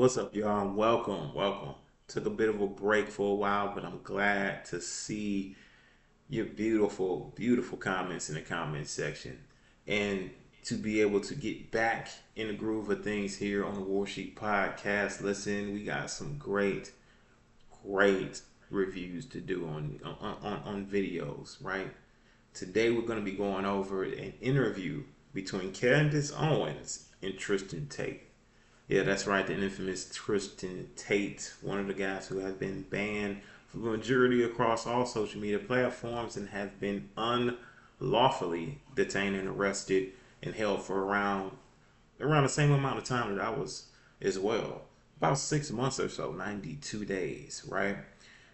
What's up, y'all? Welcome. Took a bit of a break for a while, but I'm glad to see your beautiful comments in the comment section. And to be able to get back in the groove of things here on the War Sheet Podcast. Listen, we got some great reviews to do on videos, right? Today we're going to be going over an interview between Candace Owens and Tristan Tate. Yeah, that's right. The infamous Tristan Tate, one of the guys who have been banned for the majority across all social media platforms and have been unlawfully detained and arrested and held for around the same amount of time that I was as well. About 6 months or so, 92 days, right?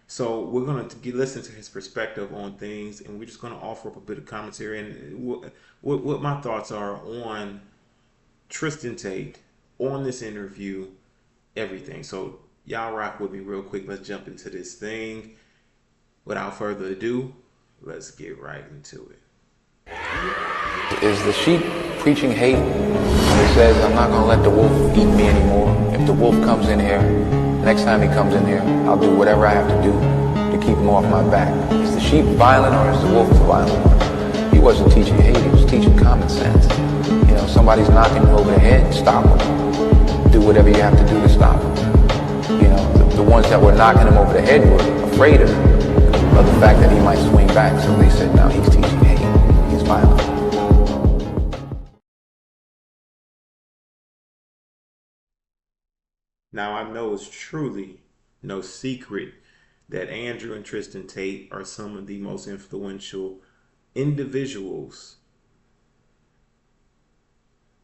So we're going to listen to his perspective on things, and we're just going to offer up a bit of commentary and what my thoughts are on Tristan Tate, on this interview, everything. So y'all rock with me real quick. Let's jump into this thing. Without further ado, let's get right into it. Is the sheep preaching hate when it says, I'm not going to let the wolf eat me anymore? If the wolf comes in here, next time he comes in here, I'll do whatever I have to do to keep him off my back. Is the sheep violent or is the wolf the violent one? He wasn't teaching hate, he was teaching common sense. You know, somebody's knocking you over the head, stop them. Do whatever you have to do to stop him. You know, the ones that were knocking him over the head were afraid of the fact that he might swing back. So they said, no, he's teaching hate. He's violent. Now I know it's truly no secret that Andrew and Tristan Tate are some of the most influential individuals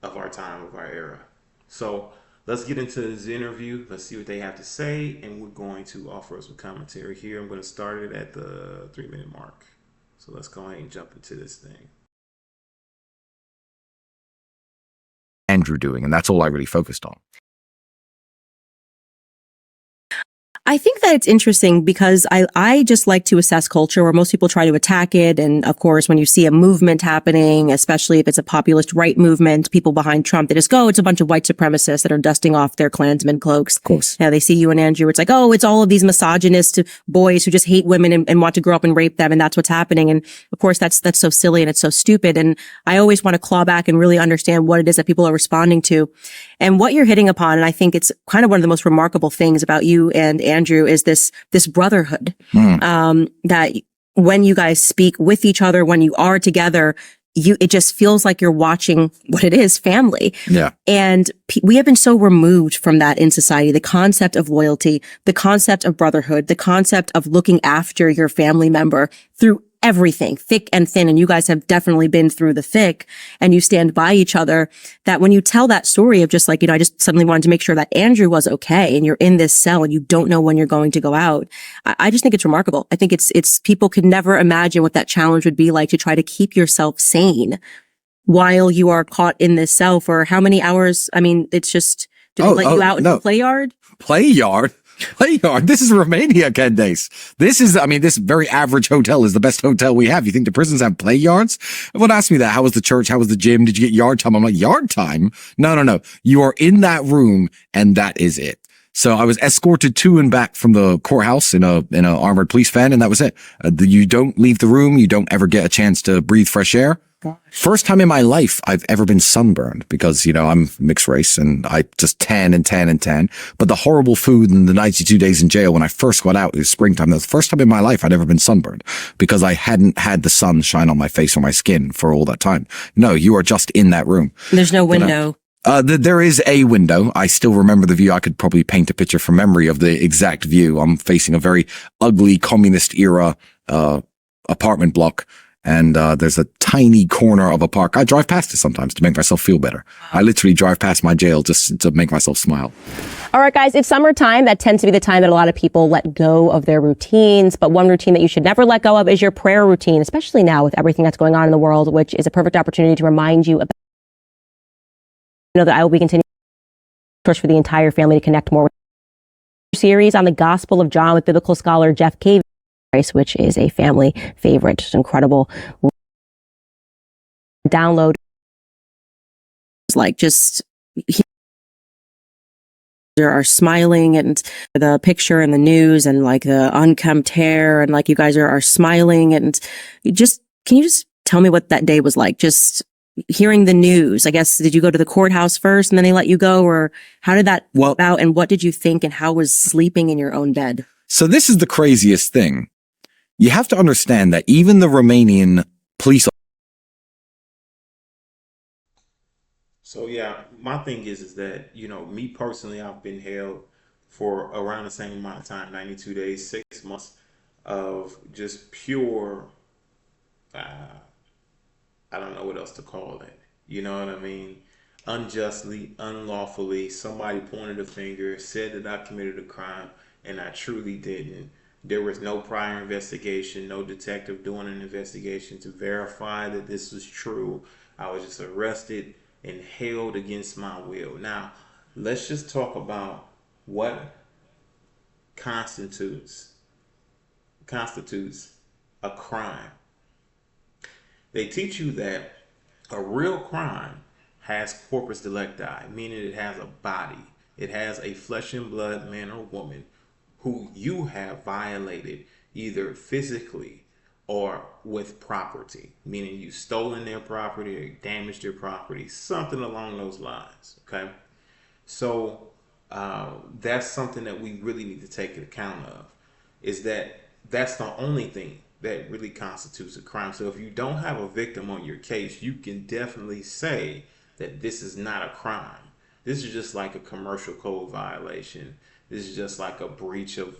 of our time, of our era. So let's get into this interview. Let's see what they have to say, and we're going to offer some commentary here. I'm going to start it at the 3-minute mark. So let's go ahead and jump into this thing. Andrew doing, and that's all I really focused on. I think that it's interesting because I just like to assess culture where most people try to attack it. And of course, when you see a movement happening, especially if it's a populist right movement, people behind Trump, they just go, it's a bunch of white supremacists that are dusting off their Klansmen cloaks. Of course. Yeah, they see you and Andrew. It's like, oh, it's all of these misogynist boys who just hate women and want to grow up and rape them. And that's what's happening. And of course, that's so silly and it's so stupid. And I always want to claw back and really understand what it is that people are responding to. And what you're hitting upon, and I think it's kind of one of the most remarkable things about you and Andrew, is this brotherhood. That when you guys speak with each other, when you are together, it just feels like you're watching what it is, family. Yeah. And we have been so removed from that in society. The concept of loyalty, the concept of brotherhood, the concept of looking after your family member through everything, thick and thin. And you guys have definitely been through the thick and you stand by each other. That when you tell that story of just like, I just suddenly wanted to make sure that Andrew was okay and you're in this cell and you don't know when you're going to go out. I just think it's remarkable. I think it's people could never imagine what that challenge would be like to try to keep yourself sane while you are caught in this cell for how many hours? I mean, it's just, do they let you out in the play yard? Play yard? Play yard? This is Romania, Candace. This very average hotel is the best hotel we have. You think the prisons have play yards? Everyone asked me that. How was the church? How was the gym? Did you get yard time? I'm like, yard time? No. You are in that room and that is it. So I was escorted to and back from the courthouse in a armored police van, and that was it. You don't leave the room. You don't ever get a chance to breathe fresh air. First time in my life I've ever been sunburned because, I'm mixed race and I just tan. But the horrible food and the 92 days in jail when I first got out, it was springtime. That was the first time in my life I'd ever been sunburned because I hadn't had the sun shine on my face or my skin for all that time. No, you are just in that room. There's no window. There is a window. I still remember the view. I could probably paint a picture from memory of the exact view. I'm facing a very ugly communist era, apartment block. And there's a tiny corner of a park. I drive past it sometimes to make myself feel better. I literally drive past my jail just to make myself smile. All right, guys, it's summertime. That tends to be the time that a lot of people let go of their routines. But one routine that you should never let go of is your prayer routine, especially now with everything that's going on in the world, which is a perfect opportunity to remind you about that I will be continuing for the entire family to connect more with series on the Gospel of John with biblical scholar Jeff Cave, which is a family favorite. Just incredible. Download. Like just are smiling and the picture and the news and like the unkempt hair and like you guys are smiling and can you just tell me what that day was like? Just hearing the news. I guess, did you go to the courthouse first and then they let you go, or how did that go about, and what did you think, and how was sleeping in your own bed? So this is the craziest thing. You have to understand that even the Romanian police. So yeah, my thing is that, me personally, I've been held for around the same amount of time, 92 days, 6 months of just pure, I don't know what else to call it. You know what I mean? Unjustly, unlawfully, somebody pointed a finger, said that I committed a crime, and I truly didn't. There was no prior investigation, no detective doing an investigation to verify that this was true. I was just arrested and held against my will. Now, let's just talk about what constitutes a crime. They teach you that a real crime has corpus delicti, meaning it has a body. It has a flesh and blood man or woman who you have violated either physically or with property, meaning you've stolen their property or damaged their property, something along those lines. Okay, so that's something that we really need to take account of, is that that's the only thing that really constitutes a crime. So if you don't have a victim on your case, you can definitely say that this is not a crime. This is just like a commercial code violation. This is just like a breach of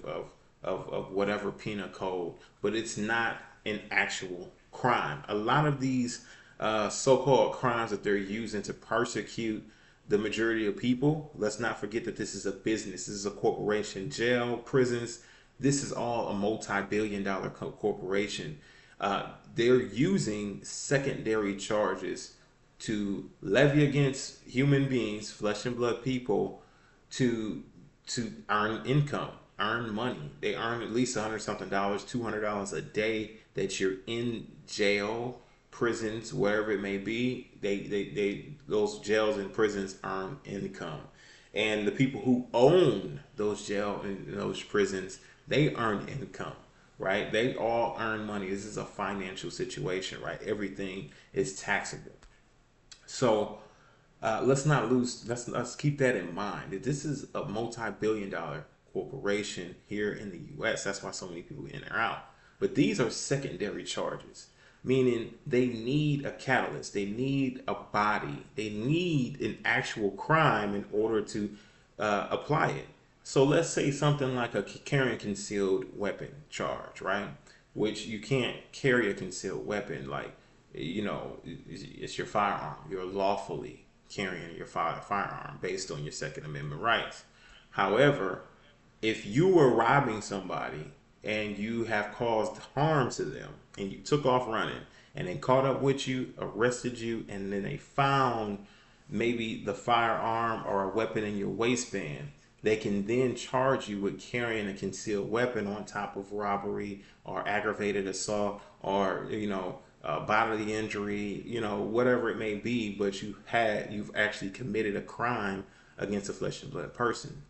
whatever penal code, but it's not an actual crime. A lot of these so-called crimes that they're using to persecute the majority of people, let's not forget that this is a business. This is a corporation. Jail, prisons, this is all a multi-billion-dollar corporation. They're using secondary charges to levy against human beings, flesh and blood people, to earn income, earn money. They earn at least $100-something, $200 a day that you're in jail, prisons, wherever it may be. They those jails and prisons earn income, and the people who own those jail and those prisons, they earn income, right? They all earn money. This is a financial situation, right? Everything is taxable. So let's keep that in mind. That this is a multi-billion-dollar corporation here in the U.S. That's why so many people in or out. But these are secondary charges, meaning they need a catalyst. They need a body. They need an actual crime in order to apply it. So let's say something like a carrying concealed weapon charge, right? Which you can't carry a concealed weapon, like, it's your firearm. You're lawfully carrying your firearm based on your Second Amendment rights. However, if you were robbing somebody and you have caused harm to them and you took off running and they caught up with you, arrested you, and then they found maybe the firearm or a weapon in your waistband, they can then charge you with carrying a concealed weapon on top of robbery or aggravated assault or, bodily injury, whatever it may be, but you've actually committed a crime against a flesh and blood person.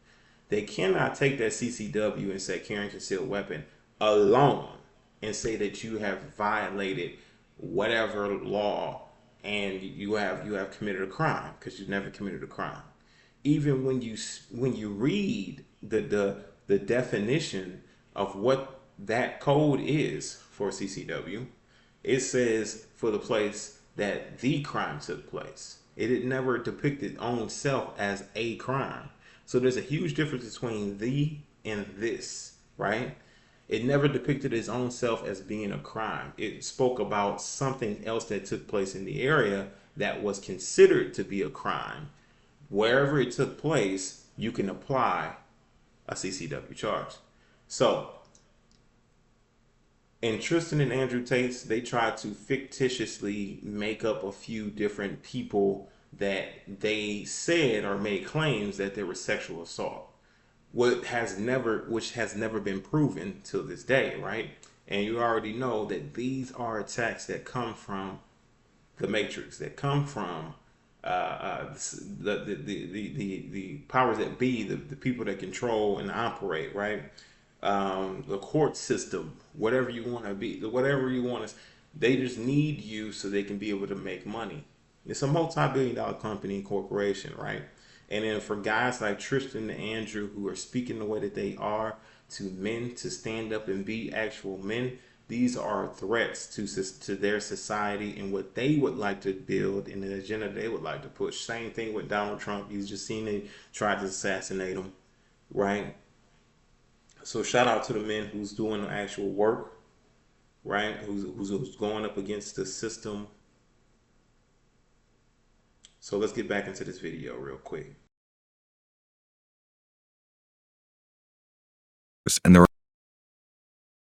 They cannot take that CCW and say carrying concealed weapon alone and say that you have violated whatever law and you have committed a crime, because you've never committed a crime. Even when you read the definition of what that code is for CCW, it says for the place that the crime took place. It never depicted its own self as a crime. So there's a huge difference between the and this, right? It never depicted its own self as being a crime. It spoke about something else that took place in the area that was considered to be a crime. Wherever it took place, you can apply a CCW charge. So in Tristan and Andrew Tate's, they tried to fictitiously make up a few different people that they said or made claims that there was sexual assault, which has never been proven till this day, right? And you already know that these are attacks that come from the Matrix, that come from the powers that be, the people that control and operate, right? The court system, whatever you want to be, whatever you want to, they just need you so they can be able to make money. It's a multi-billion-dollar company and corporation, right? And then for guys like Tristan and Andrew who are speaking the way that they are to men to stand up and be actual men, these are threats to their society and what they would like to build and the agenda they would like to push. Same thing with Donald Trump. You've just seen they tried to assassinate him, right? So shout out to the men who's doing the actual work, right? Who's going up against the system. So let's get back into this video real quick. And the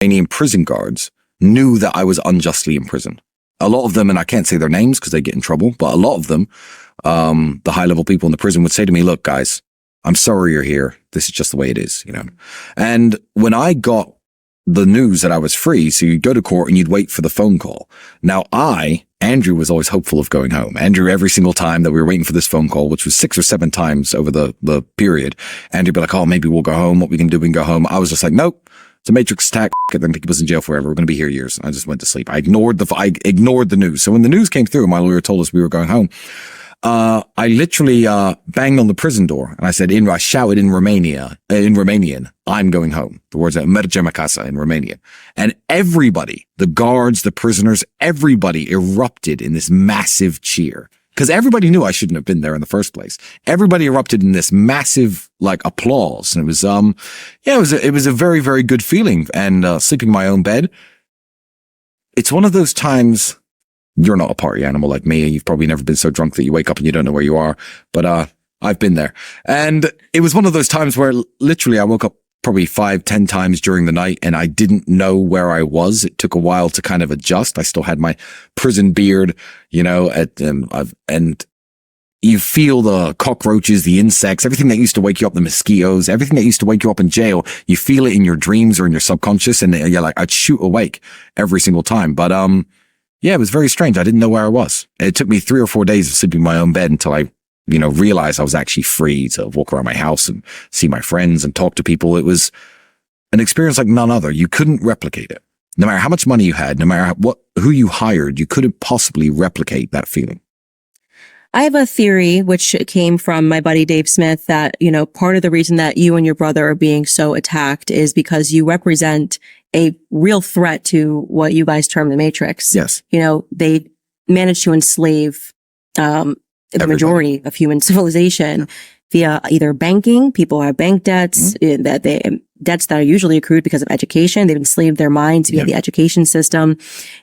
Romanian prison guards knew that I was unjustly imprisoned. A lot of them, and I can't say their names because they get in trouble, but a lot of them, the high-level people in the prison would say to me, look, guys, I'm sorry you're here. This is just the way it is, you know. And when I got the news that I was free, so you'd go to court and you'd wait for the phone call. Now Andrew was always hopeful of going home. Andrew, every single time that we were waiting for this phone call, which was 6 or 7 times over the period, Andrew would be like, oh, maybe we'll go home. What we can do, we can go home. I was just like, nope, it's a matrix attack. Then keep us in jail forever. We're going to be here years. I just went to sleep. I ignored the news. So when the news came through, my lawyer told us we were going home. I literally banged on the prison door and I said, I shouted in Romanian, I'm going home. The words are mergem acasă in Romanian. And everybody, the guards, the prisoners, everybody erupted in this massive cheer. Because everybody knew I shouldn't have been there in the first place. Everybody erupted in this massive, applause. And it was, it was a very, very good feeling. And sleeping in my own bed, it's one of those times. You're not a party animal like me. You've probably never been so drunk that you wake up and you don't know where you are. But I've been there. And it was one of those times where literally I woke up probably 5-10 times during the night and I didn't know where I was. It took a while to kind of adjust. I still had my prison beard, you know, and you feel the cockroaches, the insects, everything that used to wake you up, the mosquitoes, everything that used to wake you up in jail. You feel it in your dreams or in your subconscious. And you're like, I'd shoot awake every single time. But, yeah, it was very strange. I didn't know where I was. It took me 3 or 4 days of sleeping in my own bed until I, realized I was actually free to walk around my house and see my friends and talk to people. It was an experience like none other. You couldn't replicate it. No matter how much money you had, no matter who you hired, you couldn't possibly replicate that feeling. I have a theory, which came from my buddy Dave Smith, that, part of the reason that you and your brother are being so attacked is because you represent a real threat to what you guys term the Matrix. Yes. They managed to enslave the majority of human civilization via either banking. People have bank debts, debts that are usually accrued because of education. They've enslaved their minds via the education system.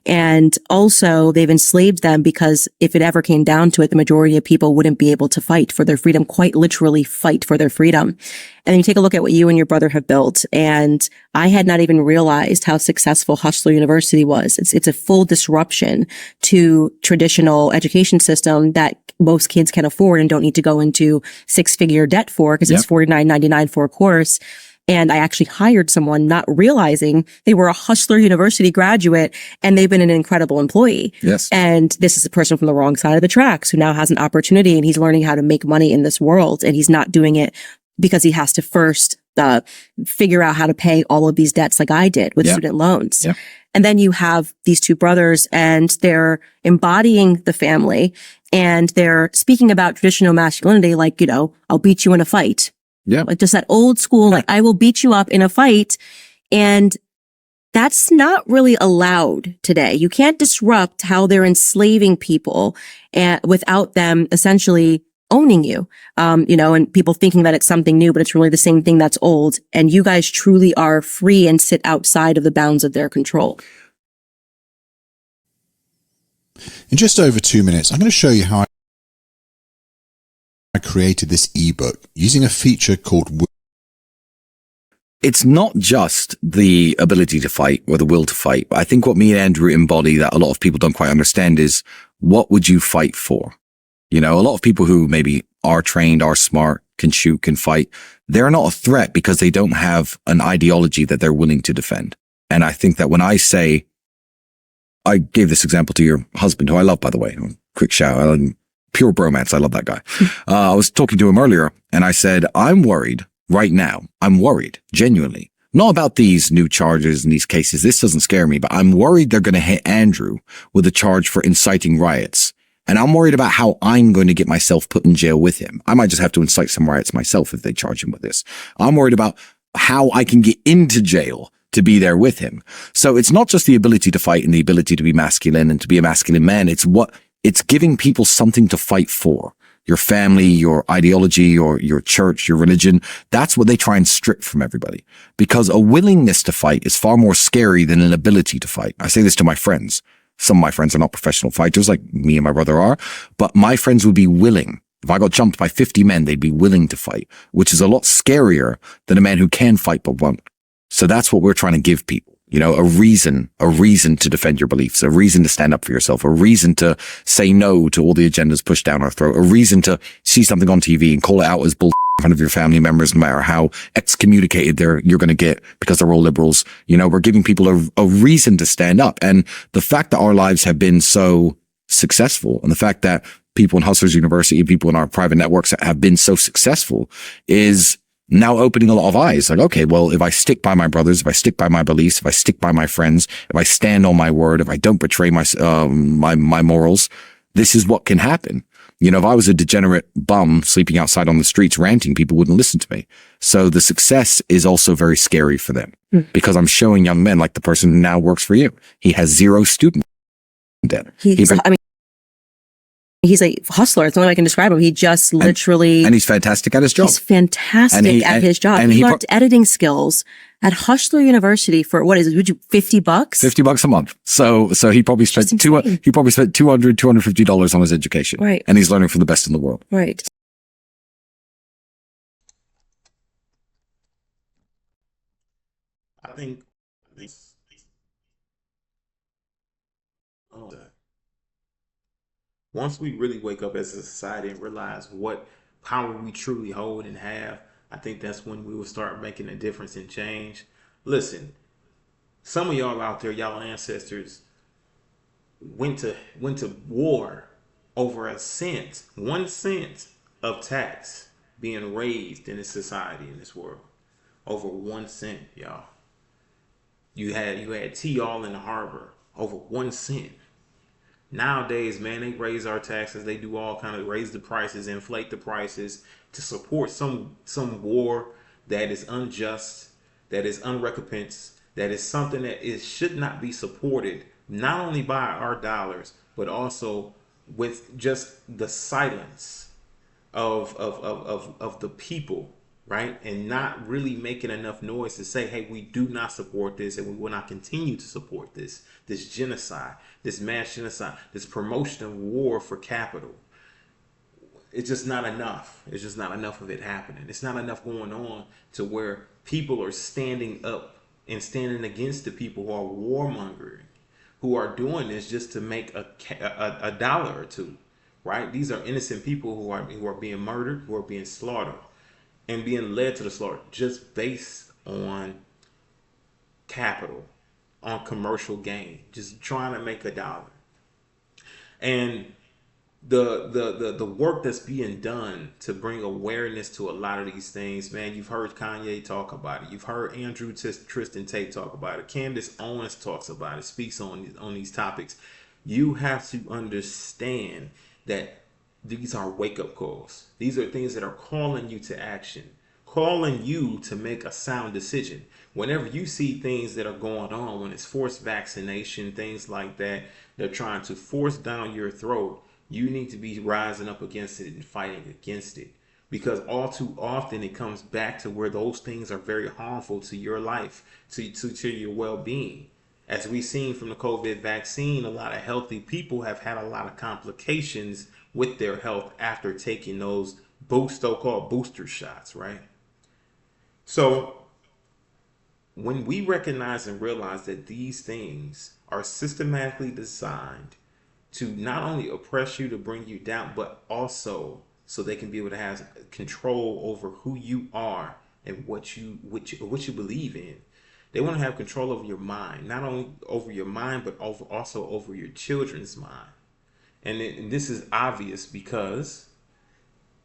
And also they've enslaved them because if it ever came down to it, the majority of people wouldn't be able to fight for their freedom, quite literally fight for their freedom. And then you take a look at what you and your brother have built. And I had not even realized how successful Hustler University was. It's a full disruption to traditional education system that most kids can afford and don't need to go into 6-figure debt for because it's $49.99 for a course. And I actually hired someone not realizing they were a Hustler University graduate and they've been an incredible employee. Yes. And this is a person from the wrong side of the tracks who now has an opportunity and he's learning how to make money in this world. And he's not doing it because he has to first figure out how to pay all of these debts like I did with student loans. Yeah. And then you have these 2 brothers and they're embodying the family and they're speaking about traditional masculinity like, I'll beat you in a fight. Yeah. Like just that old school, like I will beat you up in a fight. And that's not really allowed today. You can't disrupt how they're enslaving people and without them essentially owning you, and people thinking that it's something new, but it's really the same thing that's old. And you guys truly are free and sit outside of the bounds of their control. In just over 2 minutes, I'm going to show you how I created this ebook using a feature called. It's not just the ability to fight or the will to fight. I think what me and Andrew embody that a lot of people don't quite understand is what would you fight for? A lot of people who maybe are trained, are smart, can shoot, can fight, they're not a threat because they don't have an ideology that they're willing to defend. And I think that when I say, I gave this example to your husband, who I love, by the way, quick shout out, pure bromance. I love that guy. I was talking to him earlier and I said, I'm worried right now. I'm worried genuinely, not about these new charges and these cases. This doesn't scare me, but I'm worried they're going to hit Andrew with a charge for inciting riots. And I'm worried about how I'm going to get myself put in jail with him. I might just have to incite some riots myself if they charge him with this. I'm worried about how I can get into jail to be there with him. So it's not just the ability to fight and the ability to be masculine and to be a masculine man. It's giving people something to fight for. Your family, your ideology, or your church, your religion. That's what they try and strip from everybody, because a willingness to fight is far more scary than an ability to fight. I say this to my friends. Some of my friends are not professional fighters like me and my brother are, but my friends would be willing. If I got jumped by 50 men, they'd be willing to fight, which is a lot scarier than a man who can fight but won't. So that's what we're trying to give people. You know, a reason to defend your beliefs, a reason to stand up for yourself, a reason to say no to all the agendas pushed down our throat, a reason to see something on TV and call it out as bull in front of your family members, no matter how excommunicated you're going to get because they're all liberals. You know, we're giving people a reason to stand up. And the fact that our lives have been so successful, and the fact that people in Hustlers University, people in our private networks have been so successful, is now opening a lot of eyes. Like, okay, well, if I stick by my brothers, if I stick by my beliefs, if I stick by my friends, if I stand on my word, if I don't betray my morals, this is what can happen. You know, if I was a degenerate bum sleeping outside on the streets ranting, people wouldn't listen to me. So the success is also very scary for them, because I'm showing young men, like the person who now works for you, he has 0 student debt. He's a hustler. It's the only way I can describe him. He just literally... And he's fantastic at his job. He's fantastic at his job. And he learned editing skills at Hustler University for, what is it, would you, $50? $50 a month. So he probably spent $250 on his education. Right. And he's learning from the best in the world. Right. I think once we really wake up as a society and realize what power we truly hold and have, I think that's when we will start making a difference and change. Listen, some of y'all out there, y'all ancestors went to war over a cent, 1 cent of tax being raised in this society, in this world. Over 1 cent, y'all. You had tea all in the harbor over 1 cent. Nowadays, man, they raise our taxes. They do all kind of raise the prices, inflate the prices to support some war that is unjust, that is unrecompensed, that is something that should not be supported, not only by our dollars, but also with just the silence of the people, right? And not really making enough noise to say, hey, we do not support this, and we will not continue to support this genocide, this mass genocide, this promotion of war for capital. It's just not enough. It's just not enough of it happening. It's not enough going on to where people are standing up and standing against the people who are warmongering, who are doing this just to make a dollar or two, right? These are innocent people who are being murdered, who are being slaughtered, and being led to the slaughter just based on capital, on commercial gain, just trying to make a dollar. And the work that's being done to bring awareness to a lot of these things, man, you've heard Kanye talk about it. You've heard Tristan Tate talk about it. Candace Owens talks about it, speaks on these topics. You have to understand that these are wake-up calls. These are things that are calling you to action, calling you to make a sound decision. Whenever you see things that are going on, when it's forced vaccination, things like that, they're trying to force down your throat, you need to be rising up against it and fighting against it. Because all too often it comes back to where those things are very harmful to your life, to your well-being. As we've seen from the COVID vaccine, a lot of healthy people have had a lot of complications with their health after taking those so-called booster shots, right? So when we recognize and realize that these things are systematically designed to not only oppress you, to bring you down, but also so they can be able to have control over who you are and what you believe in. They want to have control over your mind, not only over your mind, but also over your children's mind. And this is obvious because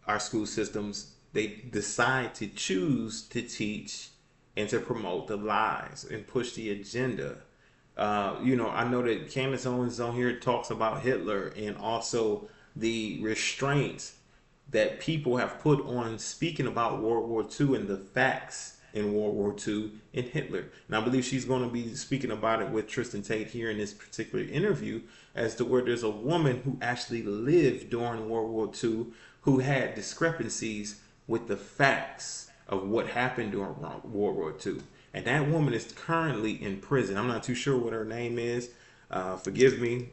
our school systems, they decide to choose to teach and to promote the lies and push the agenda. I know that Candace Owens on here talks about Hitler and also the restraints that people have put on speaking about World War II and the facts in World War II and Hitler. And I believe she's going to be speaking about it with Tristan Tate here in this particular interview, as to where there's a woman who actually lived during World War II who had discrepancies with the facts of what happened during World War II. And that woman is currently in prison. I'm not too sure what her name is. Forgive me,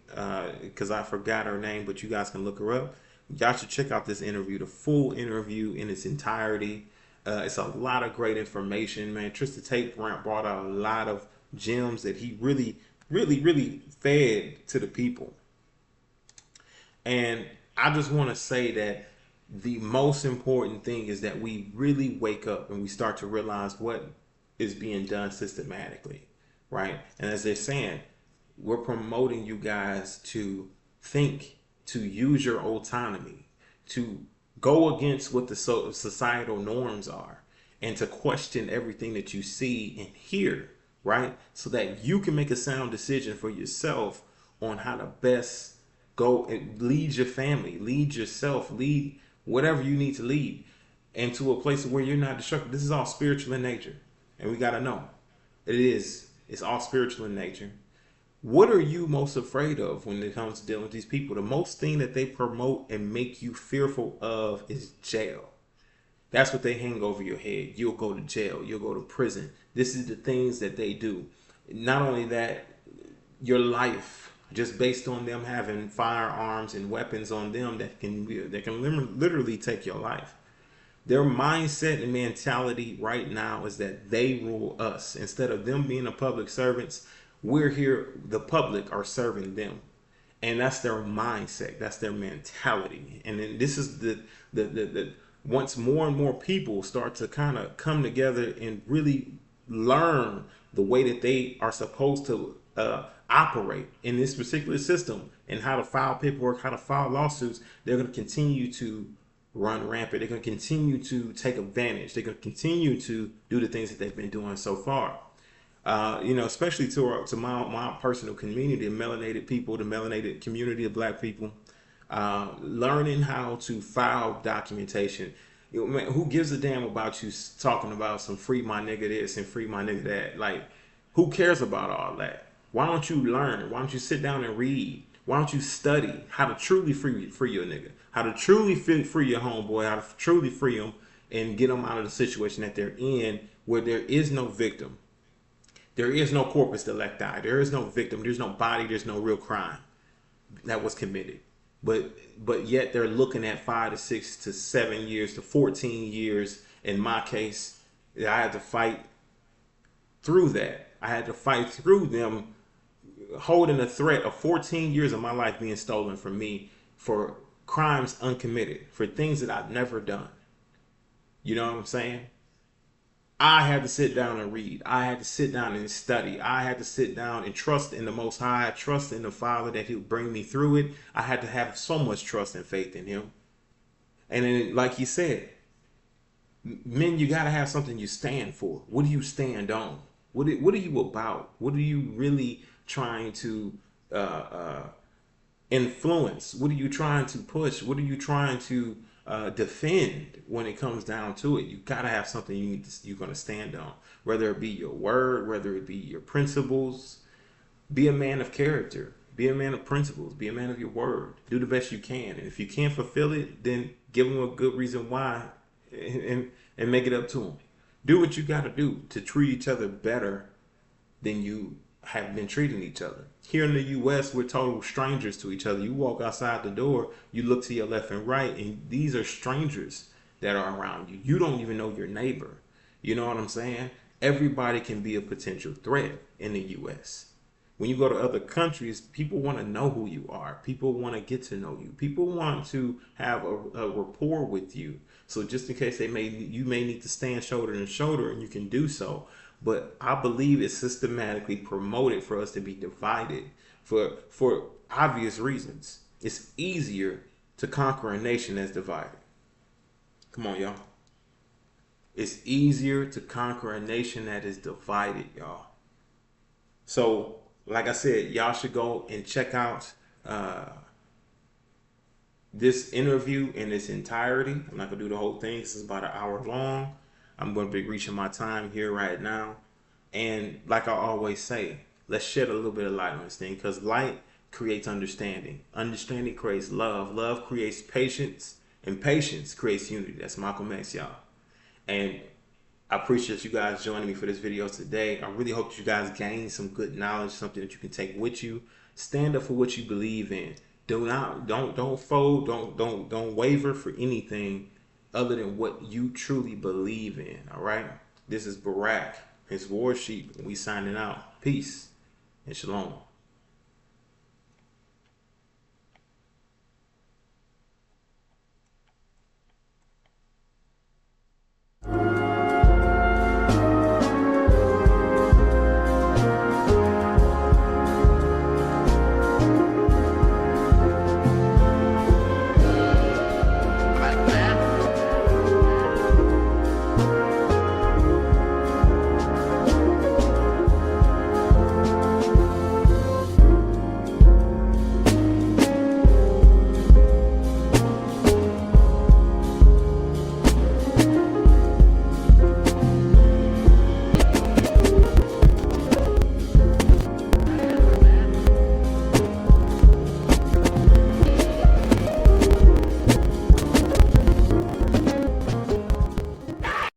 because I forgot her name, but you guys can look her up. Y'all should check out this interview, the full interview in its entirety. It's a lot of great information, man. Tristan Tate brought out a lot of gems that he really fed to the people. And I just want to say that the most important thing is that we really wake up and we start to realize what is being done systematically, right? And as they're saying, we're promoting you guys to think, to use your autonomy, to go against what the societal norms are, and to question everything that you see and hear, right? So that you can make a sound decision for yourself on how to best go and lead your family, lead yourself, lead whatever you need to lead, into a place where you're not destructive. This is all spiritual in nature. And we got to know it's all spiritual in nature. What are you most afraid of when it comes to dealing with these people? The most thing that they promote and make you fearful of is jail. That's what they hang over your head. You'll go to jail. You'll go to prison. This is the things that they do. Not only that, your life, just based on them having firearms and weapons on them that can literally take your life. Their mindset and mentality right now is that they rule us. Instead of them being the public servants, we're here, the public are serving them. And that's their mindset. That's their mentality. And then this is the once more and more people start to kind of come together and really learn the way that they are supposed to operate in this particular system and how to file paperwork, how to file lawsuits, they're going to continue to run rampant. They're going to continue to take advantage. They're going to continue to do the things that they've been doing so far. Especially to my personal community, the melanated people, the melanated community of Black people, learning how to file documentation. Man, who gives a damn about you talking about some free my nigga this and free my nigga that? Like, who cares about all that? Why don't you learn? Why don't you sit down and read? Why don't you study how to truly free your nigga? How to truly free your homeboy? How to truly free them and get them out of the situation that they're in, where there is no victim. There is no corpus delicti. There is no victim. There's no body. There's no real crime that was committed. But yet they're looking at 5 to 6 to 7 years to 14 years. In my case, I had to fight through that. I had to fight through them holding a threat of 14 years of my life being stolen from me for crimes uncommitted, for things that I've never done. You know what I'm saying? I had to sit down and read. I had to sit down and study. I had to sit down and trust in the Most High, trust in the Father that He'll bring me through it. I had to have so much trust and faith in Him. And then, like He said, men, you got to have something you stand for. What do you stand on? What are you about? What are you really trying to influence? What are you trying to push? What are you trying to defend when it comes down to it? You gotta have something you're gonna stand on, whether it be your word, whether it be your principles. Be a man of character, be a man of principles, be a man of your word. Do the best you can, and if you can't fulfill it, then give them a good reason why, and make it up to them. Do what you gotta do to treat each other better than you have been treating each other. Here in the U.S., we're total strangers to each other. You walk outside the door, you look to your left and right, and these are strangers that are around you. You don't even know your neighbor. You know what I'm saying? Everybody can be a potential threat in the U.S. When you go to other countries, people want to know who you are. People want to get to know you. People want to have a rapport with you. So just in case you may need to stand shoulder to shoulder, and you can do so. But I believe it's systematically promoted for us to be divided for obvious reasons. It's easier to conquer a nation that's divided. Come on, y'all. It's easier to conquer a nation that is divided, y'all. So, like I said, y'all should go and check out this interview in its entirety. I'm not going to do the whole thing. This is about an hour long. I'm going to be reaching my time here right now. And like I always say, let's shed a little bit of light on this thing, because light creates understanding. Understanding creates love. Love creates patience. And patience creates unity. That's Malcolm X, y'all. And I appreciate you guys joining me for this video today. I really hope you guys gain some good knowledge, something that you can take with you. Stand up for what you believe in. Don't fold, don't waver for anything other than what you truly believe in. All right. This is Barack, his war sheep, and we signing out. Peace and shalom.